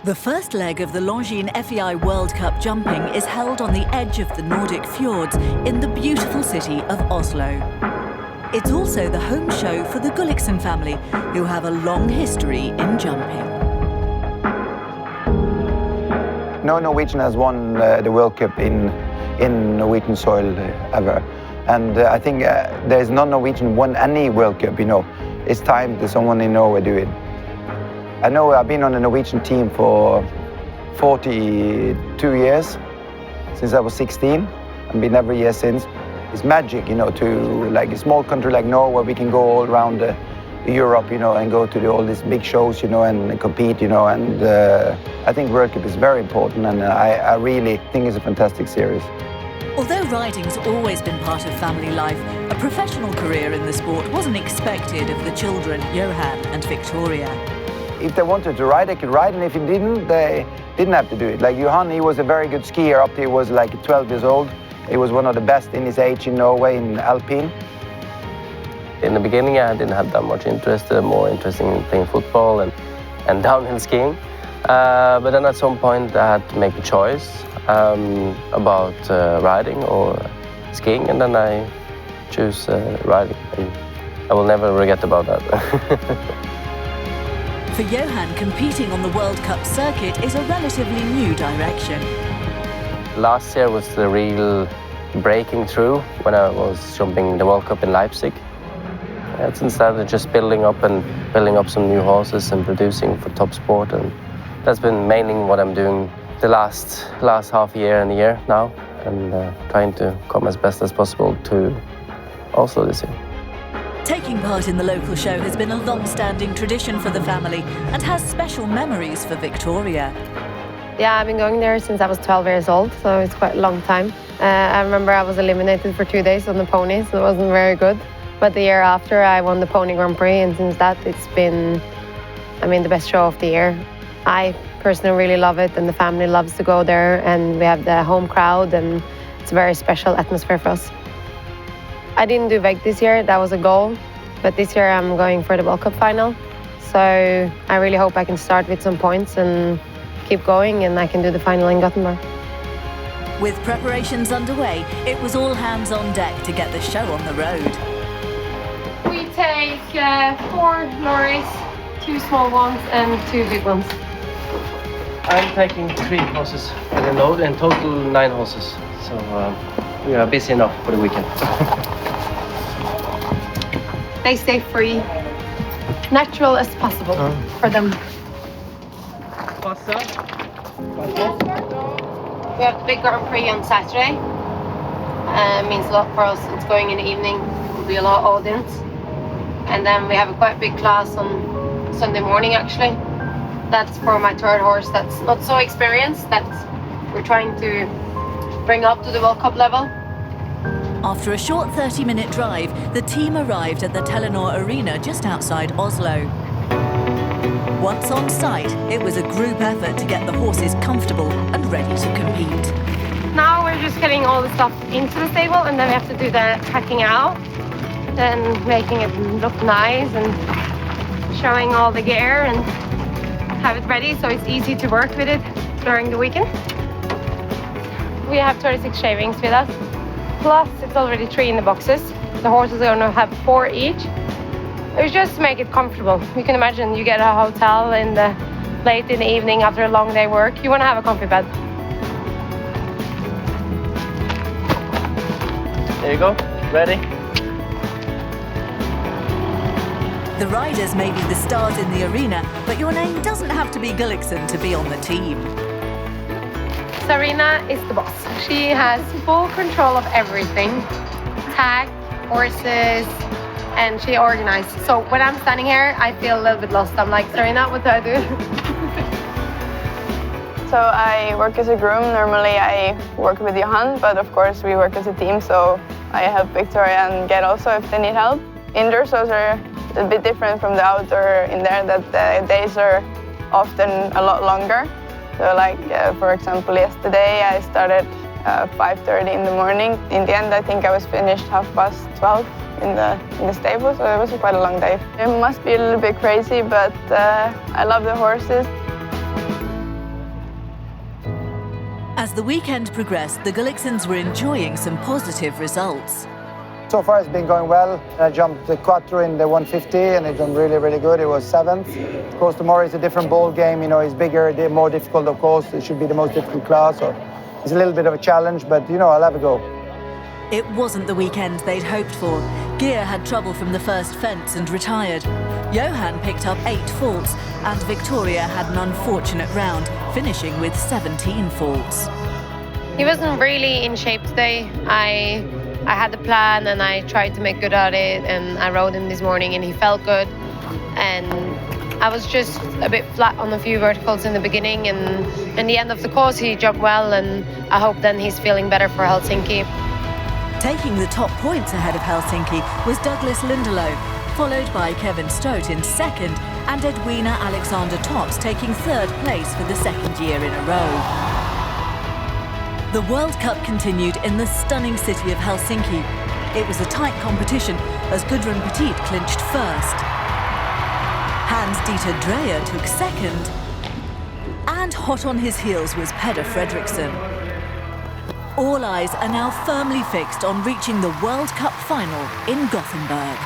The first leg of the Longines FEI World Cup jumping is held on the edge of the Nordic fjords in the beautiful city of Oslo. It's also the home show for the Gulliksen family, who have a long history in jumping. No Norwegian has won the World Cup in Norwegian soil ever. And I think there's no Norwegian won any World Cup, you know. It's time that someone in Norway do it. I know I've been on the Norwegian team for 42 years, since I was 16. I've been every year since. It's magic, you know, to like a small country like Norway, we can go all around Europe, you know, and go to all these big shows, you know, and compete, you know. And I think World Cup is very important, and I really think it's a fantastic series. Although riding's always been part of family life, a professional career in the sport wasn't expected of the children Johan and Victoria. If they wanted to ride, they could ride, and if they didn't have to do it. Like Johan, he was a very good skier up to he was like 12 years old. He was one of the best in his age in Norway in Alpine. In the beginning, I didn't have that much interest, more interested in playing football and downhill skiing. But then at some point, I had to make a choice about riding or skiing, and then I choose riding. And I will never regret about that. For Johan, competing on the World Cup circuit is a relatively new direction. Last year was the real breaking through when I was jumping the World Cup in Leipzig. Since that, just building up some new horses and producing for top sport, and that's been mainly what I'm doing the last half year and a year now, and trying to come as best as possible to Oslo this year. Taking part in the local show has been a long-standing tradition for the family and has special memories for Victoria. Yeah, I've been going there since I was 12 years old, so it's quite a long time. I remember I was eliminated for 2 days on the pony, so it wasn't very good. But the year after, I won the Pony Grand Prix, and since that, it's been, the best show of the year. I personally really love it, and the family loves to go there, and we have the home crowd, and it's a very special atmosphere for us. I didn't do VEG this year, that was a goal, but this year I'm going for the World Cup final. So I really hope I can start with some points and keep going, and I can do the final in Gothenburg. With preparations underway, it was all hands on deck to get the show on the road. We take 4 lorries, 2 small ones and 2 big ones. I'm taking 3 horses with a load, in total 9 horses. So we are busy enough for the weekend. They stay free, natural as possible for them. We have the big Grand Prix on Saturday. It means a lot for us. It's going in the evening, will be a lot of audience. And then we have a quite big class on Sunday morning, actually. That's for my 3rd horse that's not so experienced, that we're trying to bring up to the World Cup level. After a short 30-minute drive, the team arrived at the Telenor Arena just outside Oslo. Once on site, it was a group effort to get the horses comfortable and ready to compete. Now we're just getting all the stuff into the stable, and then we have to do the packing out and making it look nice and showing all the gear and have it ready so it's easy to work with it during the weekend. We have 36 shavings with us. Plus, it's already 3 in the boxes. The horses are going to have 4 each. It's just to make it comfortable. You can imagine you get a hotel late in the evening after a long day work. You want to have a comfy bed. There you go. Ready? The riders may be the stars in the arena, but your name doesn't have to be Gulliksen to be on the team. Sarina is the boss. She has full control of everything. Tag, horses, and she organizes. So when I'm standing here, I feel a little bit lost. I'm like, Sarina, what do I do? So I work as a groom. Normally I work with Johan, but of course we work as a team, so I help Victoria and Geir also if they need help. Indoor shows are a bit different from the outdoor in there, that the days are often a lot longer. So like, for example, yesterday I started 5:30 in the morning. In the end, I think I was finished 12:30 in the stable, so it was quite a long day. It must be a little bit crazy, but I love the horses. As the weekend progressed, the Gulliksens were enjoying some positive results. So far it's been going well. I jumped the quattro in the 150 and it done really, really good. It was 7th. Of course, tomorrow is a different ball game. You know, it's bigger, more difficult, of course. It should be the most difficult class. So it's a little bit of a challenge, but, you know, I'll have a go. It wasn't the weekend they'd hoped for. Geir had trouble from the first fence and retired. Johan picked up 8 faults and Victoria had an unfortunate round, finishing with 17 faults. He wasn't really in shape today. I had the plan and I tried to make good at it, and I rode him this morning and he felt good. And I was just a bit flat on a few verticals in the beginning, and in the end of the course he jumped well, and I hope then he's feeling better for Helsinki. Taking the top points ahead of Helsinki was Douglas Lindelof, followed by Kevin Stott in 2nd and Edwina Alexander Tops taking 3rd place for the 2nd year in a row. The World Cup continued in the stunning city of Helsinki. It was a tight competition as Gudrun Petit clinched 1st. Hans-Dieter Dreyer took 2nd. And hot on his heels was Peder Fredriksson. All eyes are now firmly fixed on reaching the World Cup final in Gothenburg.